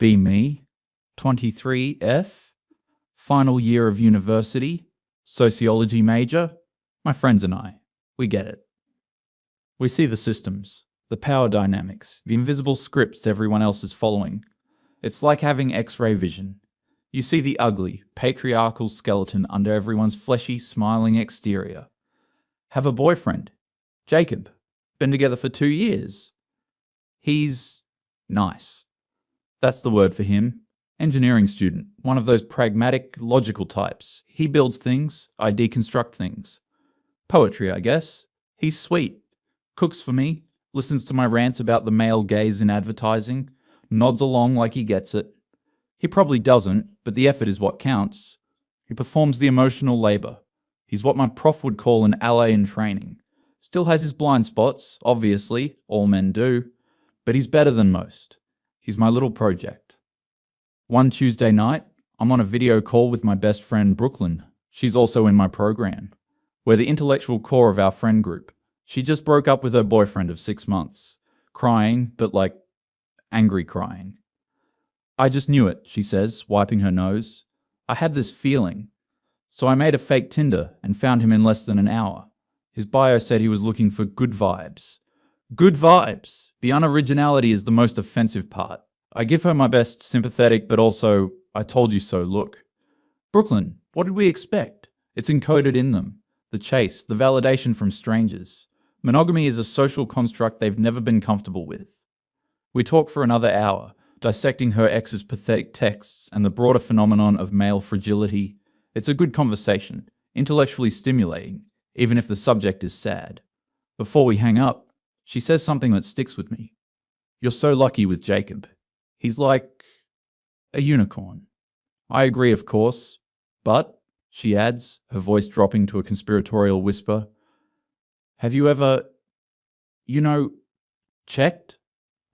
Be me, 23F, final year of university, sociology major, my friends and I. We get it. We see the systems, the power dynamics, the invisible scripts everyone else is following. It's like having X-ray vision. You see the ugly, patriarchal skeleton under everyone's fleshy, smiling exterior. Have a boyfriend. Jacob. Been together for 2 years. He's nice. That's the word for him. Engineering student, one of those pragmatic, logical types. He builds things, I deconstruct things. Poetry, I guess. He's sweet. Cooks for me, listens to my rants about the male gaze in advertising, nods along like he gets it. He probably doesn't, but the effort is what counts. He performs the emotional labor. He's what my prof would call an ally in training. Still has his blind spots, obviously, all men do, but he's better than most. He's my little project. One Tuesday night, I'm on a video call with my best friend Brooklyn. She's also in my program. We're the intellectual core of our friend group. She just broke up with her boyfriend of 6 months. Crying, but like angry crying. I just knew it, she says, wiping her nose. I had this feeling. So I made a fake Tinder and found him in less than an hour. His bio said he was looking for good vibes. Good vibes! The unoriginality is the most offensive part. I give her my best sympathetic but also I told you so look. Brooklyn, what did we expect? It's encoded in them. The chase, the validation from strangers. Monogamy is a social construct they've never been comfortable with. We talk for another hour, dissecting her ex's pathetic texts and the broader phenomenon of male fragility. It's a good conversation, intellectually stimulating, even if the subject is sad. Before we hang up, she says something that sticks with me. You're so lucky with Jacob. He's like a unicorn. I agree, of course, but, she adds, her voice dropping to a conspiratorial whisper, have you ever, checked?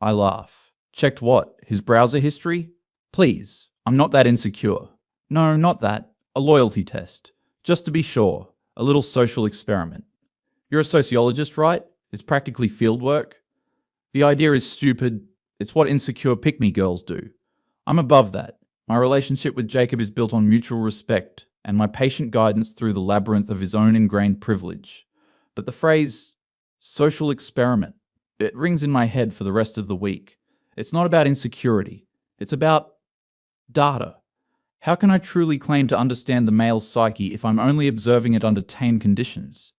I laugh. Checked what? His browser history? Please, I'm not that insecure. No, not that. A loyalty test. Just to be sure. A little social experiment. You're a sociologist, right? It's practically fieldwork. The idea is stupid. It's what insecure pick-me girls do. I'm above that. My relationship with Jacob is built on mutual respect and my patient guidance through the labyrinth of his own ingrained privilege. But the phrase, social experiment, it rings in my head for the rest of the week. It's not about insecurity. It's about data. How can I truly claim to understand the male psyche if I'm only observing it under tame conditions?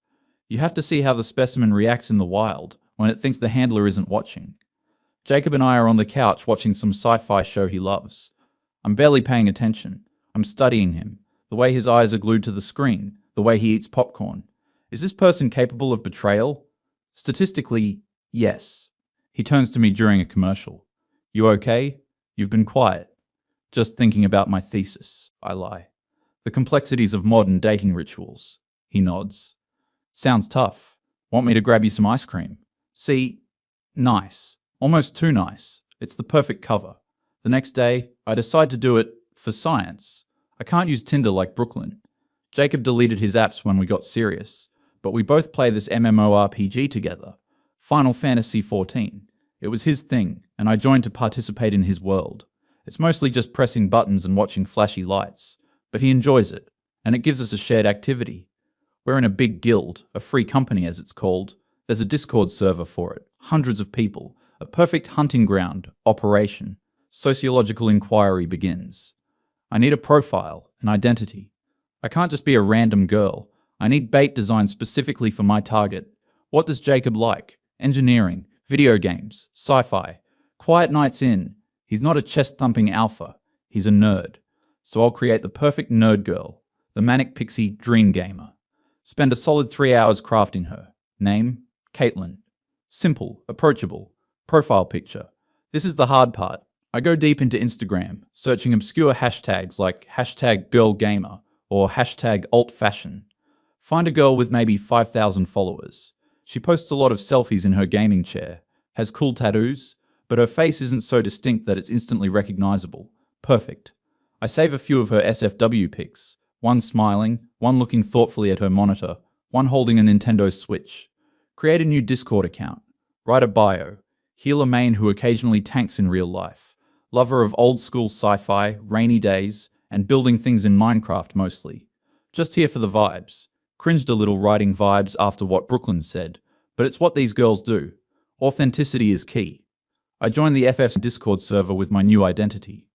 You have to see how the specimen reacts in the wild when it thinks the handler isn't watching. Jacob and I are on the couch watching some sci-fi show he loves. I'm barely paying attention. I'm studying him, the way his eyes are glued to the screen, the way he eats popcorn. Is this person capable of betrayal? Statistically, yes. He turns to me during a commercial. You okay? You've been quiet. Just thinking about my thesis, I lie. The complexities of modern dating rituals. He nods. Sounds tough. Want me to grab you some ice cream? See, nice. Almost too nice. It's the perfect cover. The next day, I decide to do it for science. I can't use Tinder like Brooklyn. Jacob deleted his apps when we got serious, but we both play this MMORPG together. Final Fantasy XIV. It was his thing, and I joined to participate in his world. It's mostly just pressing buttons and watching flashy lights, but he enjoys it, and it gives us a shared activity. We're in a big guild, a free company as it's called. There's a Discord server for it, hundreds of people, a perfect hunting ground, operation. Sociological inquiry begins. I need a profile, an identity. I can't just be a random girl. I need bait designed specifically for my target. What does Jacob like? Engineering, video games, sci-fi. Quiet nights in. He's not a chest-thumping alpha. He's a nerd. So I'll create the perfect nerd girl, the manic pixie dream gamer. Spend a solid 3 hours crafting her. Name, Caitlin. Simple, approachable. Profile picture. This is the hard part. I go deep into Instagram, searching obscure hashtags like #girlgamer or #altfashion. Find a girl with maybe 5,000 followers. She posts a lot of selfies in her gaming chair, has cool tattoos, but her face isn't so distinct that it's instantly recognizable. Perfect. I save a few of her SFW pics, one smiling, one looking thoughtfully at her monitor, one holding a Nintendo Switch. Create a new Discord account. Write a bio. Healer main who occasionally tanks in real life. Lover of old school sci-fi, rainy days, and building things in Minecraft mostly. Just here for the vibes. Cringed a little writing vibes after what Brooklyn said, but it's what these girls do. Authenticity is key. I joined the FF's Discord server with my new identity.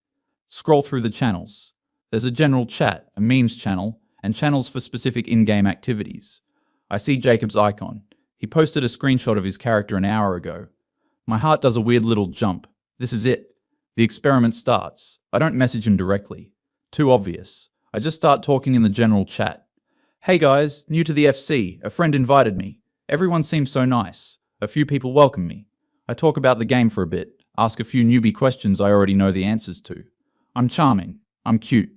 Scroll through the channels. There's a general chat, a memes channel, and channels for specific in-game activities. I see Jacob's icon. He posted a screenshot of his character an hour ago. My heart does a weird little jump. This is it. The experiment starts. I don't message him directly. Too obvious. I just start talking in the general chat. Hey guys, new to the FC. A friend invited me. Everyone seems so nice. A few people welcome me. I talk about the game for a bit, ask a few newbie questions I already know the answers to. I'm charming. I'm cute.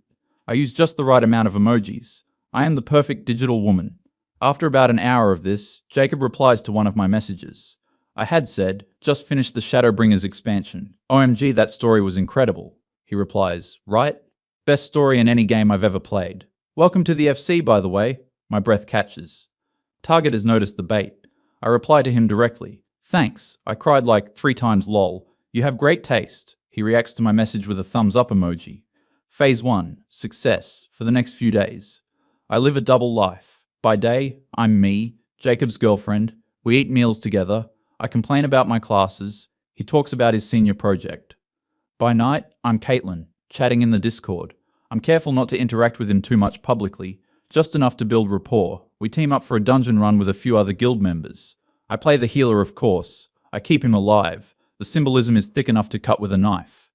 I use just the right amount of emojis. I am the perfect digital woman. After about an hour of this, Jacob replies to one of my messages. I had said, just finished the Shadowbringers expansion. OMG, that story was incredible. He replies, right? Best story in any game I've ever played. Welcome to the FC, by the way. My breath catches. Target has noticed the bait. I reply to him directly. Thanks. I cried like 3 times lol. You have great taste. He reacts to my message with a thumbs up emoji. Phase 1. Success. For the next few days. I live a double life. By day, I'm me, Jacob's girlfriend. We eat meals together. I complain about my classes. He talks about his senior project. By night, I'm Caitlin, chatting in the Discord. I'm careful not to interact with him too much publicly, just enough to build rapport. We team up for a dungeon run with a few other guild members. I play the healer, of course. I keep him alive. The symbolism is thick enough to cut with a knife.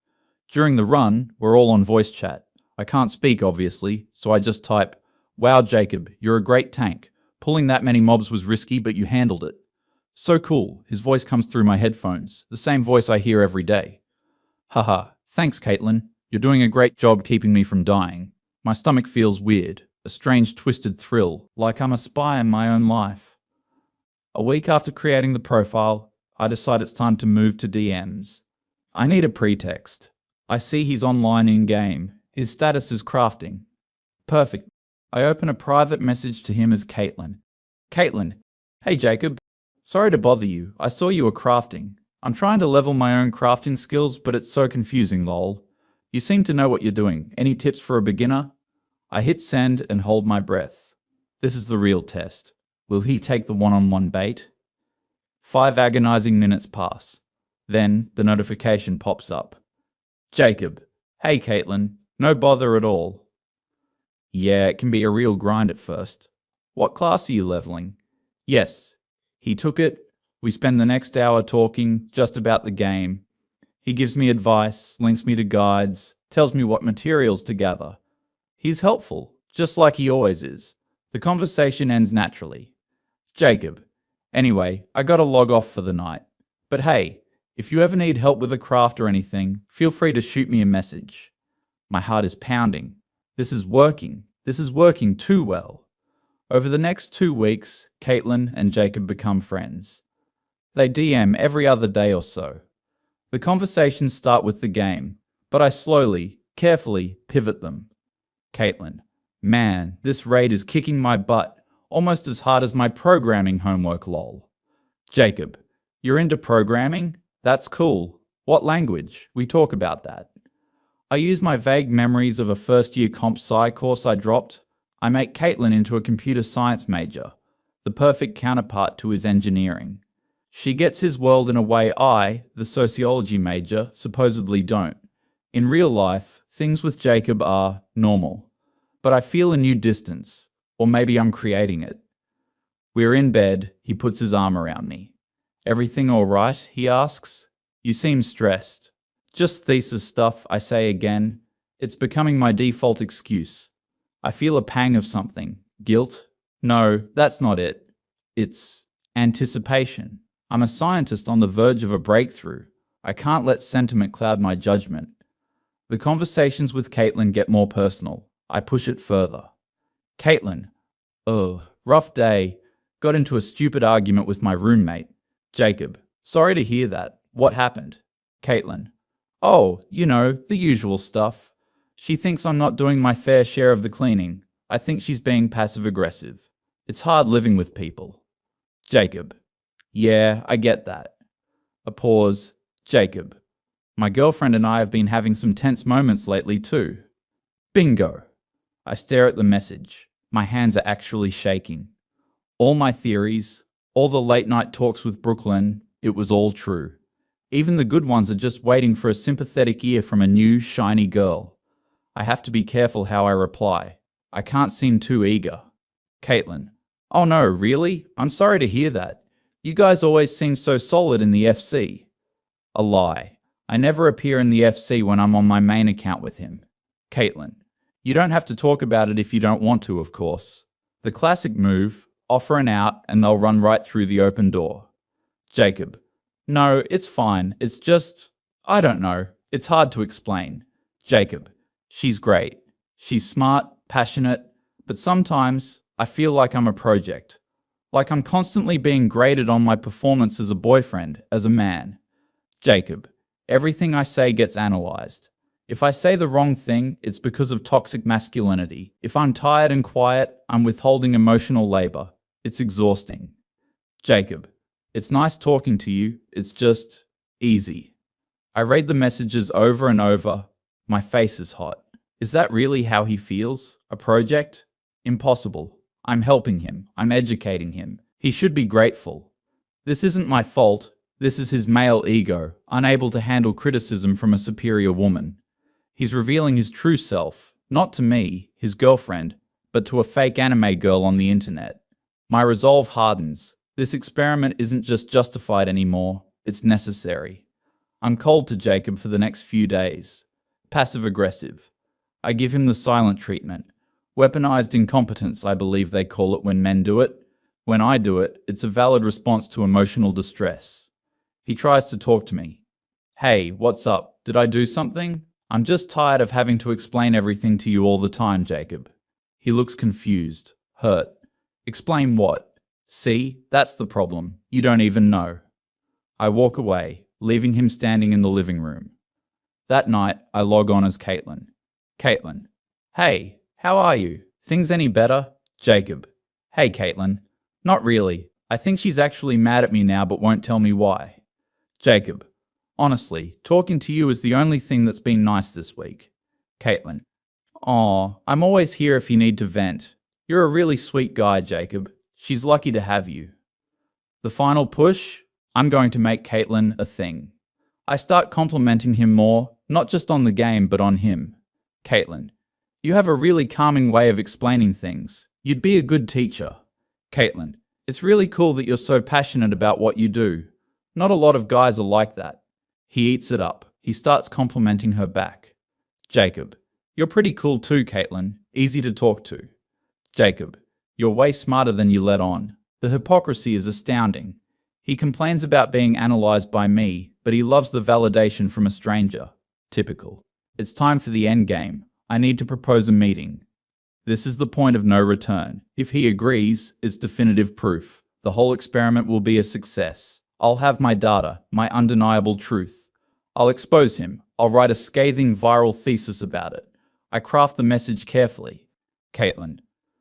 During the run, we're all on voice chat. I can't speak, obviously, so I just type, "Wow, Jacob, you're a great tank. Pulling that many mobs was risky, but you handled it." So cool. His voice comes through my headphones, the same voice I hear every day. Haha, thanks, Caitlin. You're doing a great job keeping me from dying. My stomach feels weird, a strange twisted thrill, like I'm a spy in my own life. A week after creating the profile, I decide it's time to move to DMs. I need a pretext. I see he's online in-game. His status is crafting. Perfect. I open a private message to him as Caitlin. Caitlin, hey Jacob. Sorry to bother you. I saw you were crafting. I'm trying to level my own crafting skills, but it's so confusing, lol. You seem to know what you're doing. Any tips for a beginner? I hit send and hold my breath. This is the real test. Will he take the one-on-one bait? 5 agonizing minutes pass. Then the notification pops up. Jacob. Hey Caitlin. No bother at all. Yeah, it can be a real grind at first. What class are you leveling? Yes. He took it. We spend the next hour talking just about the game. He gives me advice, links me to guides, tells me what materials to gather. He's helpful, just like he always is. The conversation ends naturally. Jacob. Anyway, I gotta log off for the night. But hey, if you ever need help with a craft or anything, feel free to shoot me a message. My heart is pounding. This is working. This is working too well. Over the next 2 weeks, Caitlin and Jacob become friends. They DM every other day or so. The conversations start with the game, but I slowly, carefully pivot them. Caitlin. Man, this raid is kicking my butt, almost as hard as my programming homework, lol. Jacob. You're into programming? That's cool. What language? We talk about that. I use my vague memories of a first-year comp sci course I dropped. I make Caitlin into a computer science major, the perfect counterpart to his engineering. She gets his world in a way I, the sociology major, supposedly don't. In real life, things with Jacob are normal. But I feel a new distance, or maybe I'm creating it. We're in bed, he puts his arm around me. Everything all right? He asks. You seem stressed. Just thesis stuff, I say again. It's becoming my default excuse. I feel a pang of something. Guilt? No, that's not it. It's anticipation. I'm a scientist on the verge of a breakthrough. I can't let sentiment cloud my judgment. The conversations with Caitlin get more personal. I push it further. Caitlin. Ugh, rough day. Got into a stupid argument with my roommate. Jacob. Sorry to hear that. What happened? Caitlin. Oh, you know, the usual stuff. She thinks I'm not doing my fair share of the cleaning. I think she's being passive-aggressive. It's hard living with people. Jacob. Yeah, I get that. A pause. Jacob. My girlfriend and I have been having some tense moments lately too. Bingo. I stare at the message. My hands are actually shaking. All my theories, all the late night talks with Brooklyn, it was all true. Even the good ones are just waiting for a sympathetic ear from a new, shiny girl. I have to be careful how I reply. I can't seem too eager. Caitlin. Oh no, really? I'm sorry to hear that. You guys always seem so solid in the FC. A lie. I never appear in the FC when I'm on my main account with him. Caitlin. You don't have to talk about it if you don't want to, of course. The classic move, offer an out and they'll run right through the open door. Jacob. No, it's fine. It's just, I don't know. It's hard to explain. Jacob. She's great. She's smart, passionate, but sometimes I feel like I'm a project. Like I'm constantly being graded on my performance as a boyfriend, as a man. Jacob. Everything I say gets analyzed. If I say the wrong thing, it's because of toxic masculinity. If I'm tired and quiet, I'm withholding emotional labor. It's exhausting. Jacob. It's nice talking to you. It's just easy. I read the messages over and over. My face is hot. Is that really how he feels? A project? Impossible. I'm helping him. I'm educating him. He should be grateful. This isn't my fault. This is his male ego, unable to handle criticism from a superior woman. He's revealing his true self, not to me, his girlfriend, but to a fake anime girl on the internet. My resolve hardens. This experiment isn't just justified anymore, it's necessary. I'm cold to Jacob for the next few days. Passive-aggressive. I give him the silent treatment. Weaponized incompetence, I believe they call it when men do it. When I do it, it's a valid response to emotional distress. He tries to talk to me. Hey, what's up? Did I do something? I'm just tired of having to explain everything to you all the time, Jacob. He looks confused, hurt. Explain what? See, that's the problem. You don't even know. I walk away, leaving him standing in the living room. That night, I log on as Caitlin. Caitlin. Hey, how are you? Things any better? Jacob. Hey, Caitlin. Not really. I think she's actually mad at me now but won't tell me why. Jacob. Honestly, talking to you is the only thing that's been nice this week. Caitlin. Aw, I'm always here if you need to vent. You're a really sweet guy, Jacob. She's lucky to have you. The final push? I'm going to make Caitlin a thing. I start complimenting him more, not just on the game, but on him. Caitlin. You have a really calming way of explaining things. You'd be a good teacher. Caitlin. It's really cool that you're so passionate about what you do. Not a lot of guys are like that. He eats it up. He starts complimenting her back. Jacob. You're pretty cool too, Caitlin. Easy to talk to. Jacob. You're way smarter than you let on. The hypocrisy is astounding. He complains about being analyzed by me, but he loves the validation from a stranger. Typical. It's time for the end game. I need to propose a meeting. This is the point of no return. If he agrees, it's definitive proof. The whole experiment will be a success. I'll have my data, my undeniable truth. I'll expose him. I'll write a scathing viral thesis about it. I craft the message carefully. Caitlin.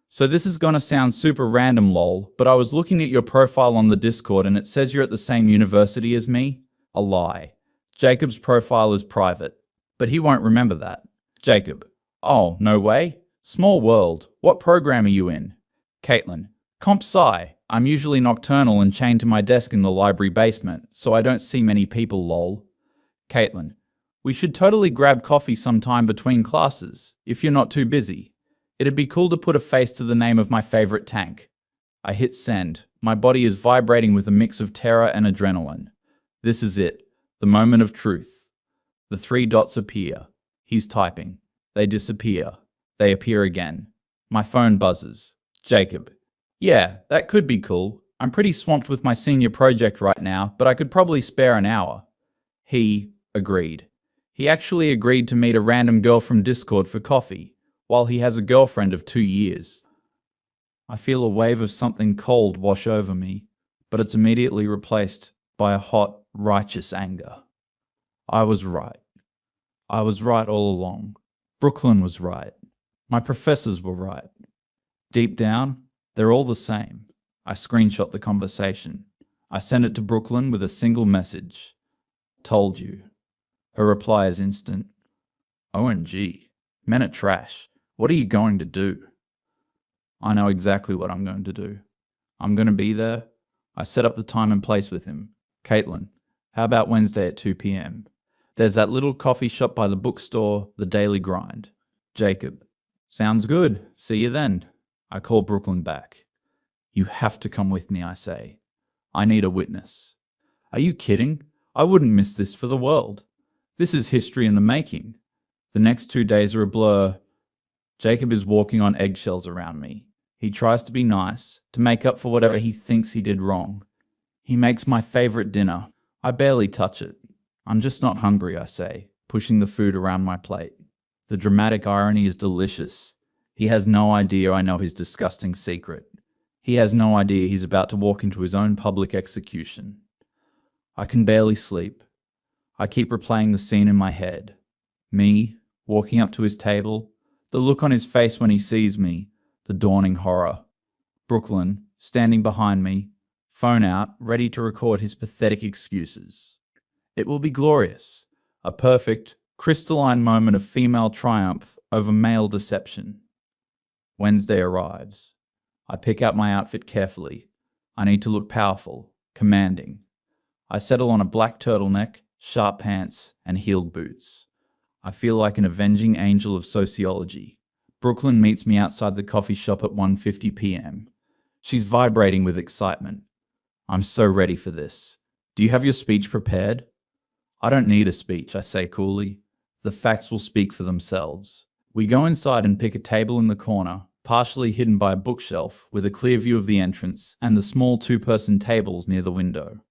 So this is gonna sound super random lol, but I was looking at your profile on the Discord and it says you're at the same university as me? A lie. Jacob's profile is private, but he won't remember that. Jacob. Oh, no way? Small world. What program are you in? Caitlin. Comp Sci. I'm usually nocturnal and chained to my desk in the library basement, so I don't see many people lol. Caitlin. We should totally grab coffee sometime between classes, if you're not too busy. It'd be cool to put a face to the name of my favorite tank. I hit send. My body is vibrating with a mix of terror and adrenaline. This is it. The moment of truth. The 3 dots appear. He's typing. They disappear. They appear again. My phone buzzes. Jacob. Yeah, that could be cool. I'm pretty swamped with my senior project right now, but I could probably spare an hour. He agreed. He actually agreed to meet a random girl from Discord for coffee, while he has a girlfriend of 2 years. I feel a wave of something cold wash over me, but it's immediately replaced by a hot, righteous anger. I was right. I was right all along. Brooklyn was right. My professors were right. Deep down, they're all the same. I screenshot the conversation. I sent it to Brooklyn with a single message. Told you. Her reply is instant. OMG. Men are trash. What are you going to do? I know exactly what I'm going to do. I'm going to be there. I set up the time and place with him. Caitlin, how about Wednesday at 2 p.m.? There's that little coffee shop by the bookstore, The Daily Grind. Jacob, sounds good. See you then. I call Brooklyn back. You have to come with me, I say. I need a witness. Are you kidding? I wouldn't miss this for the world. This is history in the making. The next 2 days are a blur. Jacob is walking on eggshells around me. He tries to be nice, to make up for whatever he thinks he did wrong. He makes my favorite dinner. I barely touch it. I'm just not hungry, I say, pushing the food around my plate. The dramatic irony is delicious. He has no idea I know his disgusting secret. He has no idea he's about to walk into his own public execution. I can barely sleep. I keep replaying the scene in my head. Me, walking up to his table, the look on his face when he sees me, the dawning horror. Brooklyn, standing behind me, phone out, ready to record his pathetic excuses. It will be glorious. A perfect, crystalline moment of female triumph over male deception. Wednesday arrives. I pick out my outfit carefully. I need to look powerful, commanding. I settle on a black turtleneck, sharp pants, and heeled boots. I feel like an avenging angel of sociology. Brooklyn meets me outside the coffee shop at 1:50 p.m. She's vibrating with excitement. I'm so ready for this. Do you have your speech prepared? I don't need a speech, I say coolly. The facts will speak for themselves. We go inside and pick a table in the corner, partially hidden by a bookshelf with a clear view of the entrance and the small two-person tables near the window.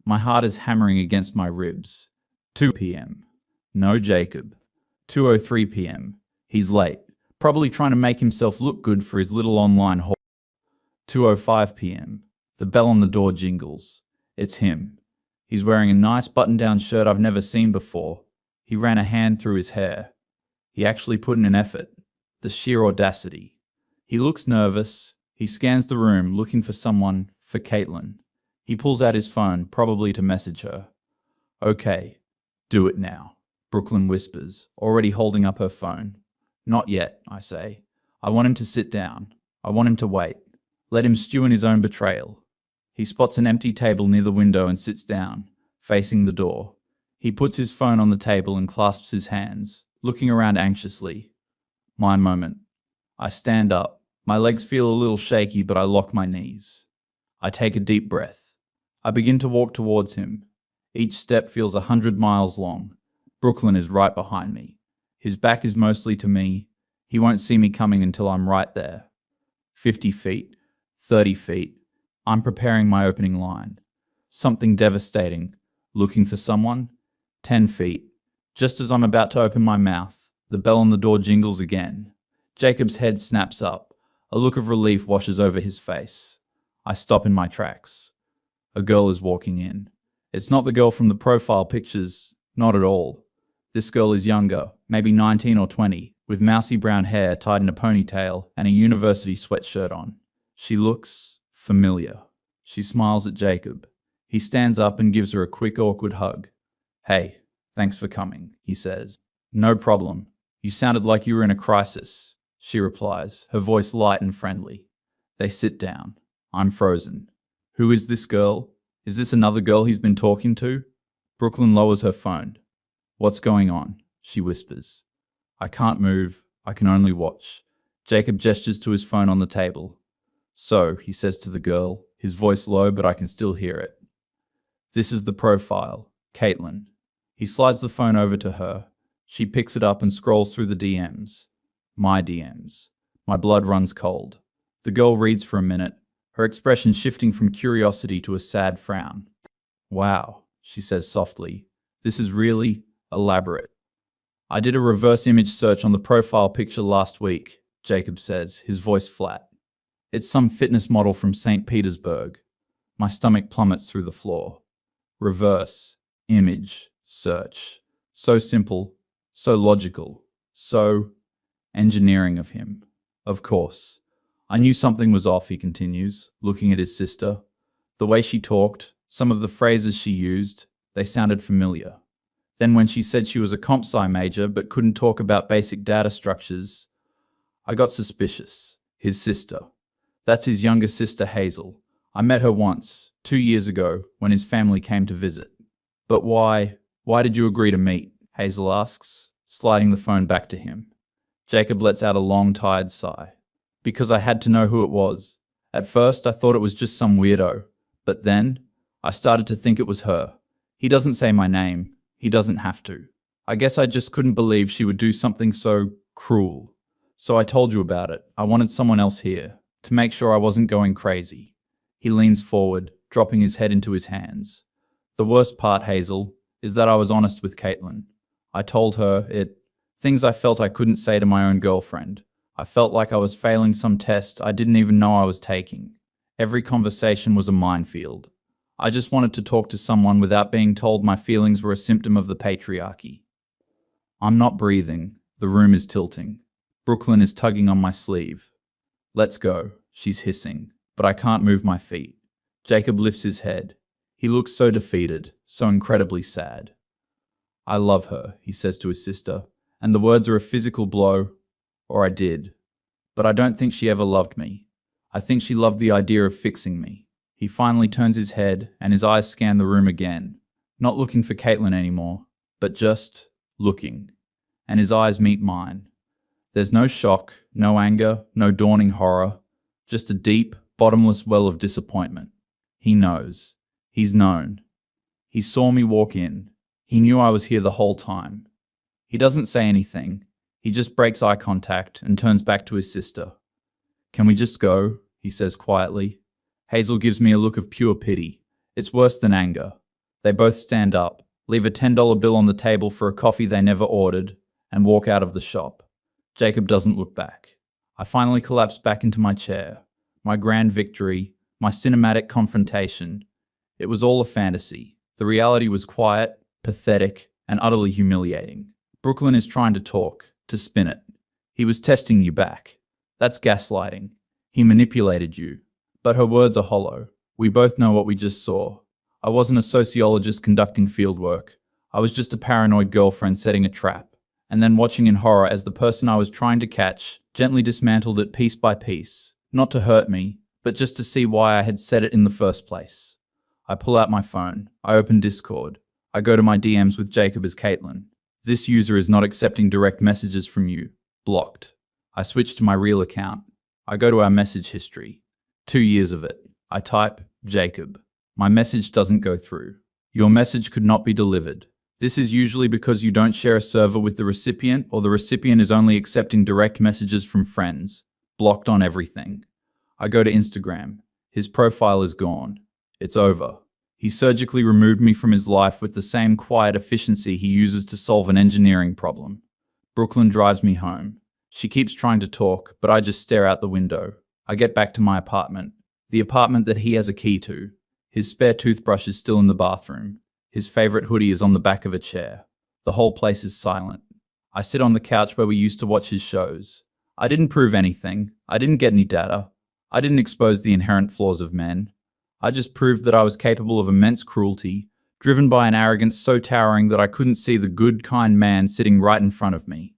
My heart is hammering against my ribs. 2 p.m. No Jacob. 2:03 p.m. He's late, probably trying to make himself look good for his little online haul. 2:05 p.m. The bell on the door jingles. It's him. He's wearing a nice button-down shirt I've never seen before. He ran a hand through his hair. He actually put in an effort. The sheer audacity. He looks nervous. He scans the room, looking for someone, for Caitlin. He pulls out his phone, probably to message her. Okay, do it now, Brooklyn whispers, already holding up her phone. Not yet, I say. I want him to sit down. I want him to wait. Let him stew in his own betrayal. He spots an empty table near the window and sits down, facing the door. He puts his phone on the table and clasps his hands, looking around anxiously. My moment. I stand up. My legs feel a little shaky, but I lock my knees. I take a deep breath. I begin to walk towards him. Each step feels 100 miles long. Brooklyn is right behind me. His back is mostly to me. He won't see me coming until I'm right there. 50 feet, 30 feet. I'm preparing my opening line. Something devastating. Looking for someone? 10 feet. Just as I'm about to open my mouth, the bell on the door jingles again. Jacob's head snaps up. A look of relief washes over his face. I stop in my tracks. A girl is walking in. It's not the girl from the profile pictures. Not at all. This girl is younger, maybe 19 or 20, with mousy brown hair tied in a ponytail and a university sweatshirt on. She looks familiar. She smiles at Jacob. He stands up and gives her a quick, awkward hug. Hey, thanks for coming, he says. No problem. You sounded like you were in a crisis, she replies, her voice light and friendly. They sit down. I'm frozen. Who is this girl? Is this another girl he's been talking to? Brooklyn lowers her phone. What's going on? She whispers. I can't move. I can only watch. Jacob gestures to his phone on the table. So, he says to the girl, his voice low, but I can still hear it. This is the profile, Caitlin. He slides the phone over to her. She picks it up and scrolls through the DMs. My DMs. My blood runs cold. The girl reads for a minute, her expression shifting from curiosity to a sad frown. Wow, she says softly. This is really elaborate. I did a reverse image search on the profile picture last week, Jacob says, his voice flat. It's some fitness model from St. Petersburg. My stomach plummets through the floor. Reverse image search. So simple, so logical, so engineering of him. Of course. I knew something was off, he continues, looking at his sister. The way she talked, some of the phrases she used, they sounded familiar. Then when she said she was a comp sci major but couldn't talk about basic data structures, I got suspicious. His sister. That's his younger sister, Hazel. I met her once, 2 years ago, when his family came to visit. But why? Why did you agree to meet? Hazel asks, sliding the phone back to him. Jacob lets out a long, tired sigh. Because I had to know who it was. At first, I thought it was just some weirdo. But then, I started to think it was her. He doesn't say my name. He doesn't have to. I guess I just couldn't believe she would do something so cruel. So I told you about it. I wanted someone else here, to make sure I wasn't going crazy. He leans forward, dropping his head into his hands. The worst part, Hazel, is that I was honest with Caitlin. I told her things I felt I couldn't say to my own girlfriend. I felt like I was failing some test I didn't even know I was taking. Every conversation was a minefield. I just wanted to talk to someone without being told my feelings were a symptom of the patriarchy. I'm not breathing. The room is tilting. Brooklyn is tugging on my sleeve. Let's go, she's hissing, but I can't move my feet. Jacob lifts his head. He looks so defeated, so incredibly sad. I love her, he says to his sister, and the words are a physical blow, or I did. But I don't think she ever loved me. I think she loved the idea of fixing me. He finally turns his head and his eyes scan the room again, not looking for Caitlin anymore, but just looking. And his eyes meet mine. There's no shock, no anger, no dawning horror, just a deep, bottomless well of disappointment. He knows. He's known. He saw me walk in. He knew I was here the whole time. He doesn't say anything. He just breaks eye contact and turns back to his sister. Can we just go? He says quietly. Hazel gives me a look of pure pity. It's worse than anger. They both stand up, leave a $10 bill on the table for a coffee they never ordered, and walk out of the shop. Jacob doesn't look back. I finally collapse back into my chair. My grand victory, my cinematic confrontation. It was all a fantasy. The reality was quiet, pathetic, and utterly humiliating. Brooklyn is trying to talk, to spin it. He was testing you back. That's gaslighting. He manipulated you. But her words are hollow. We both know what we just saw. I wasn't a sociologist conducting fieldwork. I was just a paranoid girlfriend setting a trap, and then watching in horror as the person I was trying to catch gently dismantled it piece by piece, not to hurt me, but just to see why I had said it in the first place. I pull out my phone. I open Discord. I go to my DMs with Jacob as Caitlin. This user is not accepting direct messages from you. Blocked. I switch to my real account. I go to our message history. 2 years of it. I type, Jacob. My message doesn't go through. Your message could not be delivered. This is usually because you don't share a server with the recipient, or the recipient is only accepting direct messages from friends. Blocked on everything. I go to Instagram. His profile is gone. It's over. He surgically removed me from his life with the same quiet efficiency he uses to solve an engineering problem. Brooklyn drives me home. She keeps trying to talk, but I just stare out the window. I get back to my apartment. The apartment that he has a key to. His spare toothbrush is still in the bathroom. His favorite hoodie is on the back of a chair. The whole place is silent. I sit on the couch where we used to watch his shows. I didn't prove anything. I didn't get any data. I didn't expose the inherent flaws of men. I just proved that I was capable of immense cruelty, driven by an arrogance so towering that I couldn't see the good, kind man sitting right in front of me.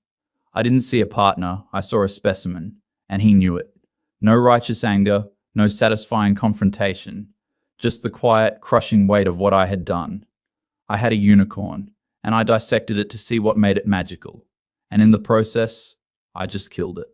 I didn't see a partner, I saw a specimen, and he knew it. No righteous anger, no satisfying confrontation, just the quiet, crushing weight of what I had done. I had a unicorn, and I dissected it to see what made it magical. And in the process, I just killed it.